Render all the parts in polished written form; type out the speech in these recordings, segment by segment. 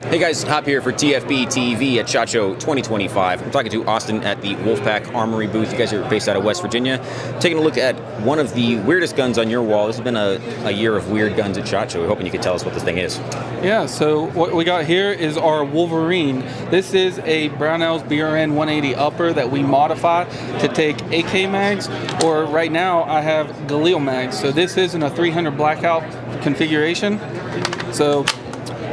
Hey guys, Hop here for TFBTV at SHOT Show 2025. I'm talking to Austin at the Wolfpack Armory booth. You guys are based out of West Virginia. Taking a look at one of the weirdest guns on your wall. This has been a year of weird guns at SHOT Show. We're hoping you can tell us what this thing is. Yeah, so what we got here is our Wolverine. This is a Brownell's BRN 180 upper that we modify to take AK mags, or right now I have Galil mags. So this is in a 300 blackout configuration. So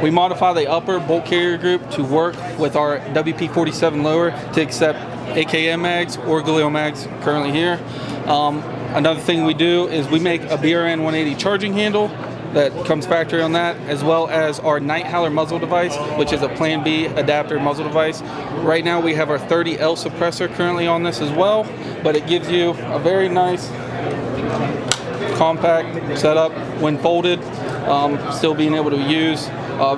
we modify the upper bolt carrier group to work with our WP-47 lower to accept AKM mags or Galil mags currently here. Another thing we do is we make a BRN 180 charging handle that comes factory on that, as well as our Night Howler muzzle device, which is a Plan B adapter muzzle device. Right now we have our 30L suppressor currently on this as well, but it gives you a very nice compact setup when folded, still being able to use.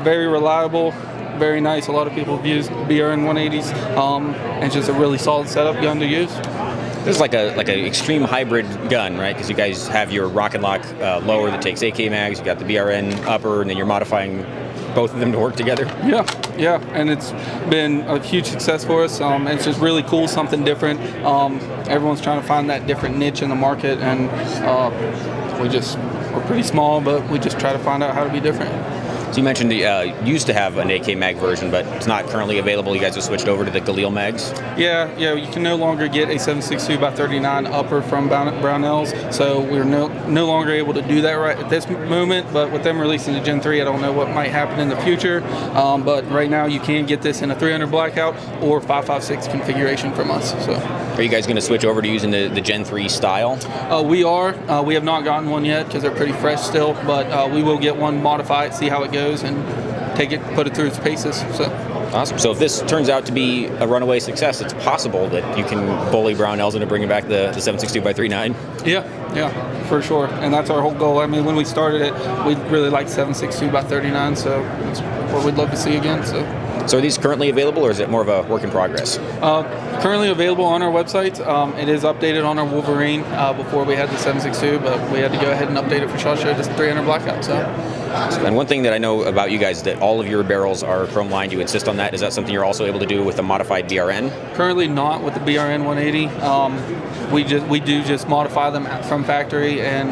Very reliable, very nice. A lot of people have used BRN 180s, and it's just a really solid setup gun to use. This is like an extreme hybrid gun, right? Because you guys have your Rocket Lock lower that takes AK mags, you got the BRN upper, and then you're modifying both of them to work together. Yeah, and it's been a huge success for us. It's just really cool, something different. Everyone's trying to find that different niche in the market, and we're pretty small, but we just try to find out how to be different. So you mentioned you used to have an AK mag version, but it's not currently available. You guys have switched over to the Galil mags? Yeah, you can no longer get a 7.62x39 upper from Brownell's, so we're no longer able to do that right at this moment, but with them releasing the Gen 3, I don't know what might happen in the future, but right now you can get this in a 300 blackout or 5.56 configuration from us. So, are you guys going to switch over to using the Gen 3 style? We are. We have not gotten one yet because they're pretty fresh still, but we will get one, modify it, see how it goes, and take it, put it through its paces. So awesome. So if this turns out to be a runaway success, it's possible that you can bully Brownells into bringing back the 7.62x39. Yeah, for sure. And that's our whole goal. I mean, when we started it, we really liked 7.62x39, so that's what we'd love to see again. So are these currently available, or is it more of a work in progress? Currently available on our website. It is updated on our Wolverine. Before we had the 7.62, but we had to go ahead and update it for SHOT Show, just 300 blackout. So. And one thing that I know about you guys is that all of your barrels are chrome lined. You insist on that. Is that something you're also able to do with the modified BRN? Currently not with the BRN 180. We do just modify them from factory, and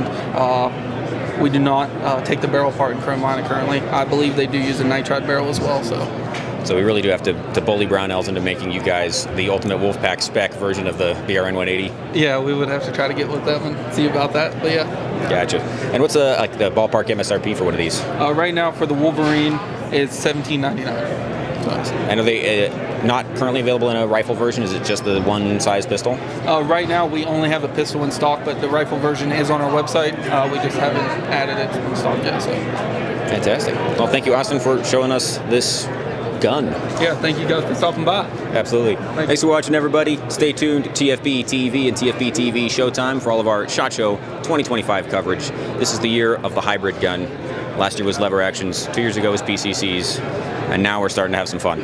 we do not take the barrel apart and chrome line it currently. I believe they do use a nitride barrel as well. So we really do have to bully Brownells into making you guys the ultimate Wolfpack spec version of the BRN 180. Yeah, we would have to try to get with them and see about that, but yeah. Gotcha. And what's the ballpark MSRP for one of these? Right now for the Wolverine is $17.99. And are they not currently available in a rifle version? Is it just the one size pistol? Right now we only have the pistol in stock, but the rifle version is on our website. We just haven't added it in stock yet. So. Fantastic. Well, thank you, Austin, for showing us this gun. Yeah, thank you guys for stopping by. Absolutely. Thanks for watching, everybody. Stay tuned to TFB TV and TFB TV Showtime for all of our SHOT Show 2025 coverage. This is the year of the hybrid gun. Last year was lever actions, 2 years ago was PCCs, and now we're starting to have some fun.